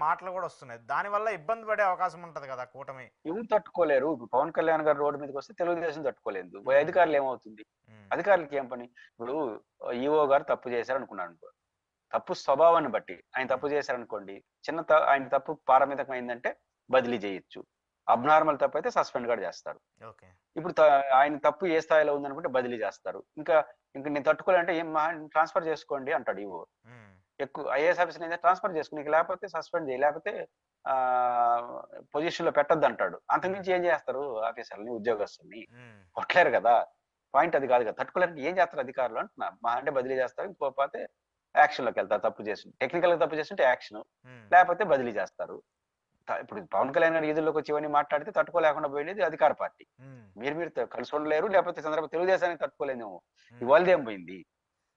మాటలు కూడా వస్తున్నాయి. దానివల్ల ఇబ్బంది పడే అవకాశం ఉంటది కదా కూటమి. ఎవరు తట్టుకోలేరు. ఇప్పుడు పవన్ కళ్యాణ్ గారు రోడ్డు మీదకి వస్తే తెలుగుదేశం తట్టుకోలేదు. అధికారులు ఏమవుతుంది? ఉమ్, అధికారులకి ఏం పని? ఇప్పుడు ఈఓ గారు తప్పు చేశారు అనుకున్నాను. తప్పు స్వభావాన్ని బట్టి ఆయన ఉమ్, తప్పు చేశారనుకోండి, ఆయన తప్పు పారమితకం అయిందంటే బదిలీ చేయొచ్చు. అబ్నార్మల్ తప్పు అయితే సస్పెండ్ కూడా చేస్తారు. ఓకే. ఇప్పుడు ఆయన తప్పు ఏ స్థాయిలో ఉందనుకుంటే బదిలీ చేస్తారు. ఇంకా నేను తట్టుకోవాలంటే ఏం ట్రాన్స్ఫర్ చేసుకోండి అంటాడు ఈవో. ఉమ్, ఎక్కువ ఐఏఎస్ ఆఫీసర్ అయితే ట్రాన్స్ఫర్ చేసుకుని లేకపోతే సస్పెండ్ చేయి, లేకపోతే ఆ పొజిషన్ లో పెట్టద్దు అంటాడు. అంతకుమించి ఏం చేస్తారు ఆఫీసర్ని, ఉద్యోగస్తుల్ని? ఉమ్, కొట్టలేరు కదా. పాయింట్ అది కాదు కదా. తట్టుకోలేరంటే ఏం చేస్తారు అధికారులు అంటున్నా. మా అంటే బదిలీ చేస్తారు, ఇంకోపోతే యాక్షన్ లోకి వెళ్తారు. తప్పు చేసి టెక్నికల్ గా తప్పు చేస్తుంటే యాక్షన్, ఉమ్, లేకపోతే బదిలీ చేస్తారు. ఇప్పుడు పవన్ కళ్యాణ్ గారు ఈదుల్లోకి వచ్చి ఇవన్నీ మాట్లాడితే తట్టుకోలేకుండా పోయినది అధికార పార్టీ. ఉమ్, మీరు కలిసి ఉండలేరు, లేకపోతే సందర్భం తెలుగుదేశానికి తట్టుకోలేదేమో. ఉమ్, ఇవాళదేం పోయింది?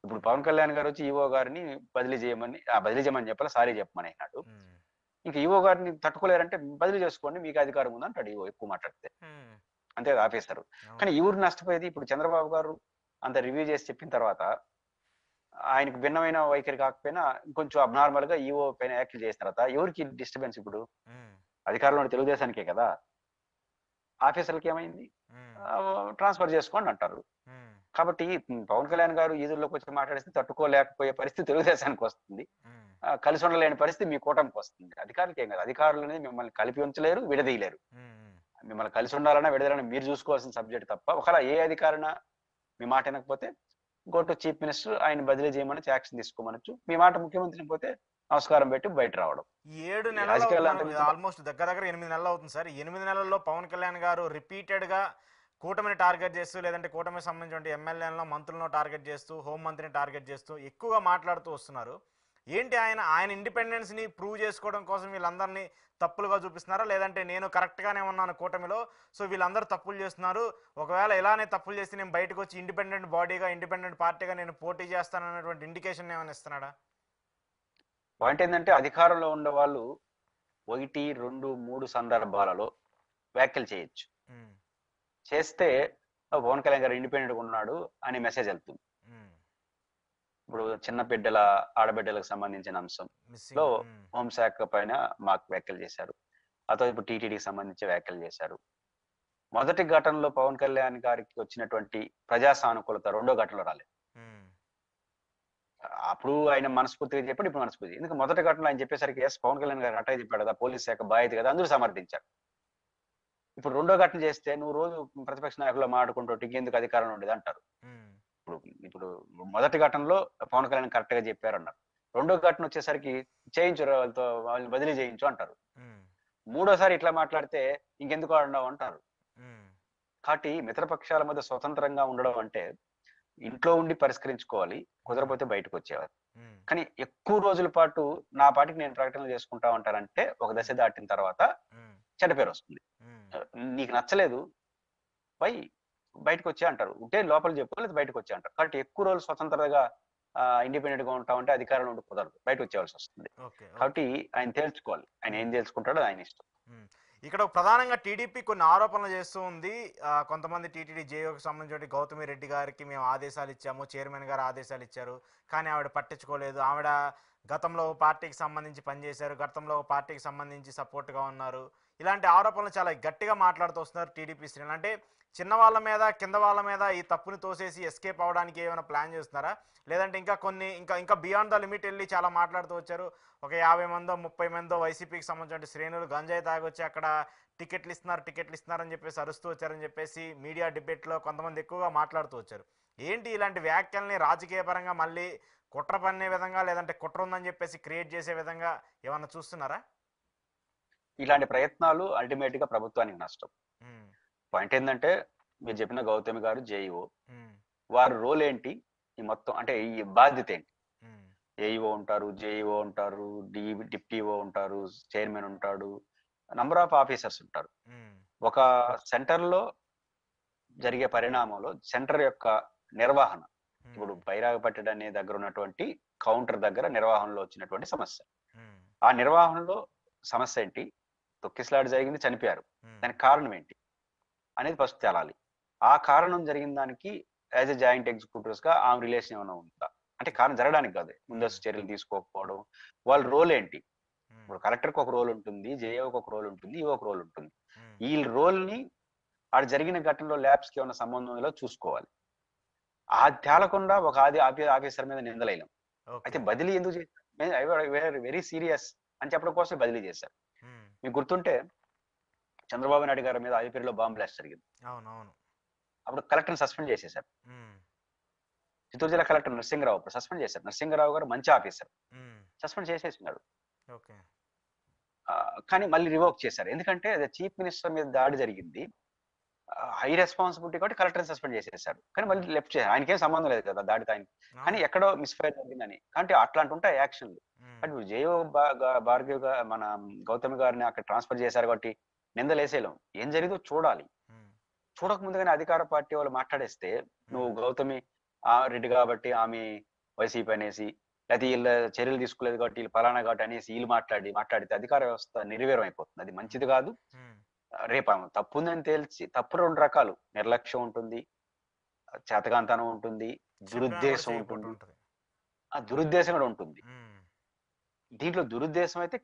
ఇప్పుడు పవన్ కళ్యాణ్ గారు వచ్చి ఈవో గారిని బదిలీ చేయమని చెప్పాలి, సారీ చెప్పమని అన్నాడు. ఉమ్, ఇంకా ఈవో గారిని తట్టుకోలేరంటే బదిలీ చేసుకోండి, మీకు అధికారం ఉంది అంటాడు ఈవో ఎక్కువ మాట్లాడితే. ఉమ్, అంతే ఆపేస్తారు. అవును. కానీ ఎవరు నష్టపోయేది? ఇప్పుడు చంద్రబాబు గారు అంత రివ్యూ చేసి చెప్పిన తర్వాత ఆయనకు భిన్నమైన వైఖరి కాకపోయినా ఇంకొంచెం అబ్నార్మల్ గా ఈవో పైన యాక్ట్ చేసిన తర్వాత ఎవరికి డిస్టర్బెన్స్? ఇప్పుడు ఉమ్, అధికారంలో ఉన్న తెలుగుదేశానికే కదా. ఆఫీసర్లకి ఏమైంది? ఉమ్, ట్రాన్స్ఫర్ చేసుకోండి అంటారు. ఉమ్, కాబట్టి పవన్ కళ్యాణ్ గారు ఈదుల్లోకి వచ్చి మాట్లాడిస్తే తట్టుకోలేకపోయే పరిస్థితి తెలుగుదేశానికి వస్తుంది. ఉమ్, కలిసి ఉండలేని పరిస్థితి మీ కూటమికి వస్తుంది. అధికారులకి ఏం కాదు. అధికారులు అనేది మిమ్మల్ని కలిపి ఉంచలేరు, విడదీయలేరు. ఉమ్, మిమ్మల్ని కలిసి ఉండాలన్నా విడదీయాలన్నా మీరు చూసుకోవాల్సిన సబ్జెక్ట్ తప్ప, ఒకవేళ ఏ అధికారైనా మీ మాట వినకపోతే గో టు చీఫ్ మినిస్టర్, ఆయన బదిలీ చేయమని యాక్షన్ తీసుకోమనొచ్చు. మీ మాట ముఖ్యమంత్రిని పోతే నమస్కారం పెట్టి బయట రావడం. ఈ 7 ఈ నెలలు రాజకీయాల్లో మనం అంతకుమించి ఆల్మోస్ట్ దగ్గర దగ్గర 8 నెలలు అవుతుంది సార్. 8 నెలల్లో పవన్ కళ్యాణ్ గారు రిపీటెడ్గా కూటమిని టార్గెట్ చేస్తూ, లేదంటే కూటమికి సంబంధించిన ఎమ్మెల్యేలను, మంత్రులను టార్గెట్ చేస్తూ, హోంమంత్రిని టార్గెట్ చేస్తూ ఎక్కువగా మాట్లాడుతూ వస్తున్నారు. ఏంటి ఆయన ఆయన ఇండిపెండెన్స్ని ప్రూవ్ చేసుకోవడం కోసం వీళ్ళందరినీ తప్పులుగా చూపిస్తున్నారా, లేదంటే నేను కరెక్ట్గానే ఉన్నాను కూటమిలో, సో వీళ్ళందరూ తప్పులు చేస్తున్నారు, ఒకవేళ ఇలానే తప్పులు చేస్తే నేను బయటకు వచ్చి ఇండిపెండెంట్ బాడీగా, ఇండిపెండెంట్ పార్టీగా నేను పోటీ చేస్తానన్నటువంటి ఇండికేషన్ ఏమైనా ఇస్తున్నాడా? పాయింట్ ఏంటంటే అధికారంలో ఉన్న వాళ్ళు 1, 2, 3 సందర్భాలలో వ్యాఖ్యలు చేయొచ్చు. ఉమ్, చేస్తే పవన్ కళ్యాణ్ గారు ఇండిపెండెంట్ గా ఉన్నాడు అనే మెసేజ్ వెళ్తుంది. ఉమ్, ఇప్పుడు చిన్న బిడ్డల, ఆడబిడ్డలకు సంబంధించిన అంశంలో మిస్సింగ్. హోంశాఖ పైన మాకు వ్యాఖ్యలు చేశారు. అతో ఇప్పుడు టీటీడీకి సంబంధించి వ్యాఖ్యలు చేశారు. మొదటి ఘటనలో పవన్ కళ్యాణ్ గారికి వచ్చినటువంటి ప్రజా సానుకూలత రెండో ఘటనలో రాలేదు. అప్పుడు ఆయన మనస్ఫూర్తిగా చెప్పాడు, ఇప్పుడు మనస్ఫూర్తి. ఎందుకు మొదటి ఘటనలో ఆయన చెప్పేసరికి ఎస్ పవన్ కళ్యాణ్ గారు అట్టగా చెప్పాడు కదా, పోలీస్ శాఖ బాధ్యత కదా, అందరూ సమర్థించారు. ఇప్పుడు రెండో ఘటన చేస్తే నువ్వు రోజు ప్రతిపక్ష నాయకులు మాట్లాడుకుంటూ ఇంకెందుకు అధికారంలో ఉండేది అంటారు. ఇప్పుడు ఇప్పుడు మొదటి ఘటనలో పవన్ కళ్యాణ్ కరెక్ట్ గా చెప్పారు అన్నారు. రెండో ఘటన వచ్చేసరికి చేయించు వాళ్ళతో, వాళ్ళని బదిలీ చేయించు అంటారు. మూడోసారి ఇట్లా మాట్లాడితే ఇంకెందుకు ఆడినావు అంటారు. కాబట్టి మిత్రపక్షాల మధ్య స్వతంత్రంగా ఉండడం అంటే ఇంట్లో ఉండి పరిష్కరించుకోవాలి, కుదరపోతే బయటకు వచ్చేవారు. కానీ ఎక్కువ రోజుల పాటు నా పాటికి నేను ప్రకటనలు చేసుకుంటా ఉంటారంటే ఒక దశ దాటిన తర్వాత చెడ్డ పేరు వస్తుంది. నీకు నచ్చలేదు పై బయటకు వచ్చే అంటారు, ఉంటే లోపల చెప్పు, లేదా బయటకు వచ్చే అంటారు. కాబట్టి ఎక్కువ రోజులు స్వతంత్రంగా ఇండిపెండెంట్ గా ఉంటామంటే అధికారంలో ఉండి కుదరదు, బయటకు వచ్చేవాల్సి వస్తుంది. కాబట్టి ఆయన తేల్చుకోవాలి, ఆయన ఏం తేల్చుకుంటాడో ఆయన ఇష్టం. ఇక్కడ ప్రధానంగా టీడీపీ కొన్ని ఆరోపణలు చేస్తూ ఉంది. కొంతమంది టీటీడీ జేఓకి సంబంధించిన గౌతమి రెడ్డి గారికి మేము ఆదేశాలు ఇచ్చాము, చైర్మన్ గారు ఆదేశాలు ఇచ్చారు, కానీ ఆవిడ పట్టించుకోలేదు. ఆవిడ గతంలో పార్టీకి సంబంధించి పనిచేశారు, గతంలో పార్టీకి సంబంధించి సపోర్ట్గా ఉన్నారు. ఇలాంటి ఆరోపణలు చాలా గట్టిగా మాట్లాడుతూ వస్తున్నారు టీడీపీ శ్రేణులు. అంటే చిన్న వాళ్ళ మీద, కింద వాళ్ళ మీద ఈ తప్పుని తోసేసి ఎస్కేప్ అవ్వడానికి ఏమైనా ప్లాన్ చేస్తున్నారా, లేదంటే ఇంకా బియాండ్ ద లిమిట్ వెళ్ళి చాలా మాట్లాడుతూ వచ్చారు. ఒక 50 మందో 30 మందో వైసీపీకి సంబంధించిన శ్రేణులు గంజాయి తాగొచ్చి అక్కడ టికెట్లు ఇస్తున్నారని చెప్పేసి అరుస్తూ వచ్చారని చెప్పేసి మీడియా డిబేట్లో కొంతమంది ఎక్కువగా మాట్లాడుతూ వచ్చారు. ఏంటి ఇలాంటి వ్యాఖ్యల్ని రాజకీయ పరంగా మళ్ళీ కుట్ర పన్నే విధంగా, లేదంటే కుట్ర ఉందని చెప్పేసి క్రియేట్ చేసే విధంగా ఏమన్నా చూస్తున్నారా? ఇలాంటి ప్రయత్నాలు అల్టిమేట్ గా ప్రభుత్వానికి నష్టం. పాయింట్ ఏంటంటే మీరు చెప్పిన గౌతమి గారు జేఈఓ, వారి రోల్ ఏంటి, ఈ మొత్తం అంటే ఈ బాధ్యత ఏంటి? ఏఈఓ ఉంటారు, జేఈఓ ఉంటారు, డిప్టీఓ ఉంటారు, చైర్మన్ ఉంటాడు, నంబర్ ఆఫ్ ఆఫీసర్స్ ఉంటారు. ఒక సెంటర్ లో జరిగే పరిణామంలో సెంటర్ యొక్క నిర్వహణ, ఇప్పుడు బైరాగపట్టెడు అనే దగ్గర ఉన్నటువంటి కౌంటర్ దగ్గర నిర్వహణలో వచ్చినటువంటి సమస్య, ఆ నిర్వహణలో సమస్య ఏంటి, తొక్కిసలాట జరిగింది, చనిపోయారు, దానికి కారణం ఏంటి అనేది ఫస్ట్ తేలాలి. ఆ కారణం జరిగిన దానికి యాజ్ ఎ జాయింట్ ఎగ్జిక్యూటివ్స్ గా ఆమె రిలేషన్ ఏమైనా ఉందా అంటే కారణం జరగడానికి కాదు, ముందస్తు చర్యలు తీసుకోకపోవడం, వాళ్ళ రోల్ ఏంటి, ఇప్పుడు కలెక్టర్కి ఒక రోల్ ఉంటుంది, జేఏఓకి ఒక రోల్ ఉంటుంది, ఈఓ ఒక రోల్ ఉంటుంది. ఉమ్, ఈ రోల్ని ఆడ జరిగిన ఘటనలో ల్యాబ్స్కి ఏమైనా సంబంధం ఉందో చూసుకోవాలి. అది తేలకుండా ఒక ఆఫీసర్ మీద నిందలేయలేం. అయితే ఓకే. బదిలీ ఎందుకు చేశారు? వెరీ సీరియస్ అని చెప్పడం కోసమే బదిలీ చేశారు. ఉమ్, మీకు గుర్తుంటే చంద్రబాబు నాయుడు గారి మీద అలిపిరిలో బాంబ్ బ్లాస్ట్ జరిగింది. అవునవును. అప్పుడు కలెక్టర్ని సస్పెండ్ చేసేశారు. ఉమ్, చిత్తూరు జిల్లా కలెక్టర్ నరసింగరావు అప్పుడు సస్పెండ్ చేశారు. నరసింగరావు గారు మంచి ఆఫీసర్. ఉమ్, సస్పెండ్ చేసేసినాడు. ఓకే. కానీ మళ్ళీ రివోక్ చేశారు. ఎందుకంటే అది చీఫ్ మినిస్టర్ మీద దాడి జరిగింది. హై రెస్పాన్సిబిలిటీ కాబట్టి కలెక్టర్ని సస్పెండ్ చేసేసారు. కానీ మళ్ళీ లెఫ్ట్ చేశారు. ఆయనకేం సంబంధం లేదు కదా దాడితో ఆయనకి. కానీ అవును. ఎక్కడో మిస్‌ఫైర్ జరిగిందని. కాబట్టి అట్లాంటి ఉంటాయి యాక్షన్‌లు. ఉమ్, అంటే జేఓ భార్గవ్ మన గౌతమి గారిని అక్కడ ట్రాన్స్‌ఫర్ చేశారు కాబట్టి నిందలేసేయలేం. ఏం జరిగిందో చూడాలి. ఉమ్, చూడక ముందుగానే అధికార పార్టీ వాళ్ళు మాట్లాడేస్తే నువ్వు గౌతమి రెడ్డి కాబట్టి ఆమె వైసీపీ అనేసి, లేకపోతే ఈళ్ళ చర్యలు తీసుకోలేదు కాబట్టి ఈళ్ళు పలానా కాబట్టి అనేసి ఈళ్ళు మాట్లాడితే అధికార వ్యవస్థ నిర్వీర్యం అయిపోతుంది. అది మంచిది కాదు. ఉమ్, రేపు ఆమె తప్పుందని తేల్చి తప్పు 2 రకాలు. నిర్లక్ష్యం ఉంటుంది, చేతకాంతనం ఉంటుంది, చెప్పినా కూడా దురుద్దేశం చేయకపోవటం ఉంటుంది. ఉంటది. ఆ దురుద్దేశం కూడా ఉంటుంది. ఉమ్, దీంట్లో దురుద్దేశం అయితే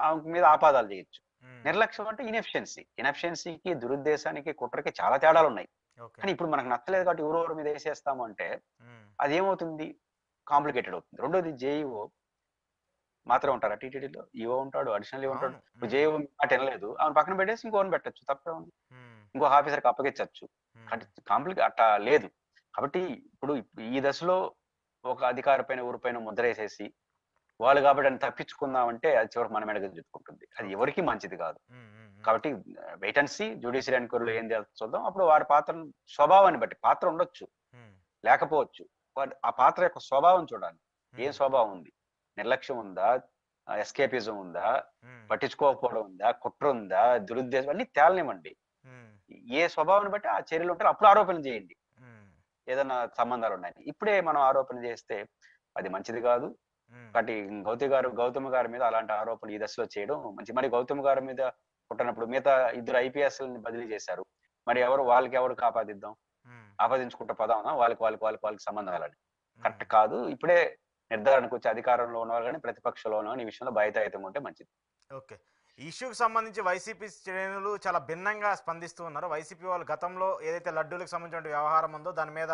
ఆమె మీద ఆపాదాలు చేయొచ్చు. ఉమ్, నిర్లక్ష్యం అంటే ఇనెఫిషియన్సీ. ఇనెఫిషియన్సీకి, దురుద్దేశానికి, కుట్రకి చాలా తేడాలున్నాయి. ఓకే. కానీ ఇప్పుడు మనకు నచ్చలేదు కాబట్టి ఎవరెవరి మీద ఏసేస్తాము అంటే ఉమ్, అదేమవుతుంది? కాంప్లికేటెడ్ అవుతుంది. రెండోది జేఈఓ మాత్రమే ఉంటారా టీటీడీలో? ఈఓ ఉంటాడు, అడిషనల్ ఈఓ ఉంటాడు. అవును. ఇప్పుడు ఉమ్, జేఈఓ మాట వినలేదు. ఆమెను పక్కన పెట్టేసి ఇంకోని పెట్టొచ్చు. తప్పేముంది? ఉమ్, ఇంకో ఆఫీసర్‌కి అప్పగించొచ్చు. ఉమ్, కానీ అట్టా లేదు. కాబట్టి ఇప్పుడు ఈ దశలో ఒక అధికారి పైన, ఊరి పైన ముద్రేసేసి, వాళ్ళు కాబట్టి అని తప్పించుకుందామంటే అది చివరికి మన మీదకే చుట్టుకుంటుంది. అది ఓకే. ఎవరికీ మంచిది కాదు. ఉమ్, ఉమ్, ఉమ్, కాబట్టి వెయిట్ అండ్ సీ జ్యుడిషియరీ ఎంక్వైరీలో ఏం తేలుతుందో చూద్దాం. అప్పుడు వారి పాత్రను స్వభావాన్ని బట్టి పాత్ర ఉండొచ్చు, ఉమ్, లేకపోవచ్చు. ఆ పాత్ర యొక్క స్వభావం చూడాలి. ఏం ఉమ్, స్వభావం ఉంది? నిర్లక్ష్యం ఉందా? ఎస్కేపిజం ఉందా? ఉమ్, పట్టించుకోకపోవడం ఉందా? కుట్ర ఉందా? దురుద్దేశం అన్నీ తేలనివ్వండి. ఉమ్, ఏ స్వభావాన్ని బట్టి ఆ చర్యలు ఉంటారో అప్పుడు ఆరోపణలు చేయండి. ఉమ్, ఏదన్నా సంబంధాలు ఉన్నాయని. ఇప్పుడే మనం ఆరోపణ చేస్తే అది మంచిది కాదు. ఉమ్, కాబట్టి గౌతమి గారి మీద అలాంటి ఆరోపణలు ఈ దశలో చేయడం మంచిది. మరి గౌతమి గారి మీద పుట్టనప్పుడు మిగతా ఇద్దరు ఐపీఎస్‌లని బదిలీ చేశారు. మరి వాళ్ళకి ఎవరికి ఆపాదిద్దాం? ఉమ్, ఆపాదించుకుంటూ పోదామా? వాళ్ళకి సంబంధాలని. ఉమ్. కరెక్ట్ కాదు. ఇప్పుడే నిర్ధారణకు వచ్చి అధికారంలో ఉన్నవాళ్ళు గాని, ప్రతిపక్షంలో ఉన్నవాళ్ళు ఈ విషయంలో బాధ్యతాయుతంగా ఉంటే మంచిది. ఓకే. ఈ ఇష్యూకి సంబంధించి వైసీపీ శ్రేణులు చాలా భిన్నంగా స్పందిస్తూ ఉన్నారు. వైసీపీ వాళ్ళు గతంలో ఏదైతే లడ్డూలకు సంబంధించిన వ్యవహారం ఉందో దాని మీద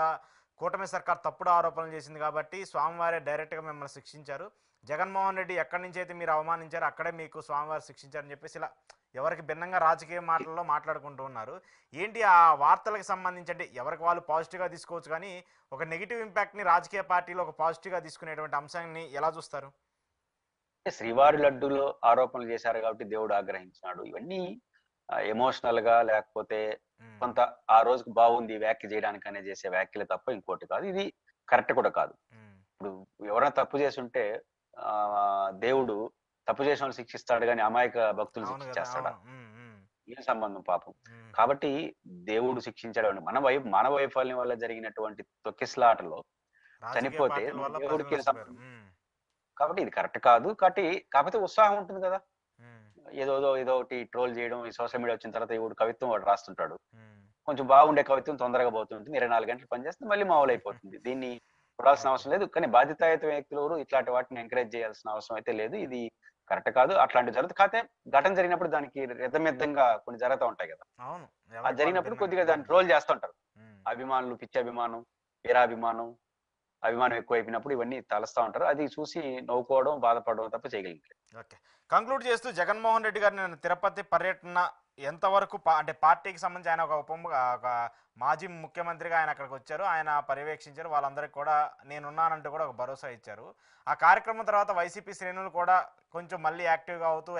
కూటమి సర్కార్ తప్పుడు ఆరోపణలు చేసింది కాబట్టి స్వామివారే డైరెక్ట్గా మిమ్మల్ని శిక్షించారు. జగన్మోహన్ రెడ్డి ఎక్కడి నుంచి అయితే మీరు అవమానించారో అక్కడే మీకు స్వామివారు శిక్షించారని చెప్పేసి ఇలా ఎవరికి భిన్నంగా రాజకీయ మాటల్లో మాట్లాడుకుంటూ ఉన్నారు. ఏంటి ఆ వార్తలకు సంబంధించి అంటే ఎవరికి వాళ్ళు పాజిటివ్గా తీసుకోవచ్చు కానీ ఒక నెగిటివ్ ఇంపాక్ట్ని రాజకీయ పార్టీలో ఒక పాజిటివ్గా తీసుకునేటువంటి అంశాన్ని ఎలా చూస్తారు? శ్రీవారి లడ్డూలో ఆరోపణలు చేశారు కాబట్టి దేవుడు ఆగ్రహించినాడు. ఇవన్నీ ఎమోషనల్‌గా లేకపోతే ఉమ్, కొంత ఆ రోజుకి బాగుంది వ్యాఖ్య చేయడానికనే చేసే వ్యాఖ్యలే తప్ప ఇంకోటి కాదు. ఇది కరెక్ట్ కూడా కాదు. ఉమ్, ఇప్పుడు ఎవరైనా తప్పు చేసుంటే దేవుడు తప్పు చేసినోళ్ళని శిక్షిస్తాడు గానీ అమాయక భక్తుల్ని అవును కదా. శిక్షించేస్తాడా? అవును. ఉమ్, ఉమ్, ఏం సంబంధం పాపం. ఉమ్, కాబట్టి దేవుడు శిక్షించాడు. మన వైఫల్యం వల్ల జరిగినటువంటి తొక్కిసలాటలో రాజకీయ చనిపోతే పార్టీల వల్ల ప్రజలు దేవుడికి ఏం నష్టపోయారు. సంబంధం? ఉమ్, కాబట్టి ఇది కరెక్ట్ కాదు. కాకపోతే ఉత్సాహం ఉంటుంది కదా! ఉమ్, ఏదో ఒకటి ట్రోల్ చేయడం, ఈ సోషల్ మీడియా వచ్చిన తర్వాత ఎవడు కవిత్వం వాడు రాస్తుంటాడు. ఉమ్. కొంచెం బాగుండే కవిత్వం తొందరగా పోతుంటుంది. 24 గంటలు పనిచేస్తే మళ్ళీ మామూలయిపోతుంది. దీన్ని చూడాల్సిన ఓకే. అవసరం లేదు. కానీ బాధ్యతాయుత వ్యక్తులు ఎవరు ఇట్లాంటి వాటిని ఎంకరేజ్ చేయాల్సిన అవసరం అయితే లేదు. ఇది కరెక్ట్ కాదు. అట్లాంటివి జరుగుతాయి. కాకపోతే ఘటన జరిగినప్పుడు దానికి రిధమిద్ధంగా కొన్ని జరుగుతా ఉంటాయి కదా! అవును. ఆ ఎవరికి వాళ్ళు జరిగినప్పుడు భిన్నంగా. కొద్దిగా దాన్ని ఉమ్, ట్రోల్ చేస్తుంటారు. ఉమ్. అభిమానులు, పిచ్చి అభిమానం, వీరాభిమానం, అభిమానం ఎక్కువైపోయినప్పుడు ఇవన్నీ తలస్తా ఉంటారు. అది చూసి నవ్వుకోవడం, బాధపడడం తప్ప చేయగలిగింది. ఓకే. కంక్లూడ్ చేస్తూ జగన్మోహన్ రెడ్డి గారు నిన్న తిరుపతి పర్యటన ఎంతవరకు అంటే పార్టీకి సంబంధించి ఆయన ఒక మాజీ ముఖ్యమంత్రిగా ఆయన అక్కడికి వచ్చారు. ఆయన పర్యవేక్షించారు. వాళ్ళందరికీ కూడా నేనున్నానంటూ కూడా ఒక భరోసా ఇచ్చారు. ఆ కార్యక్రమం తర్వాత వైసీపీ శ్రేణులు కూడా కొంచెం మళ్ళీ యాక్టివ్గా అవుతూ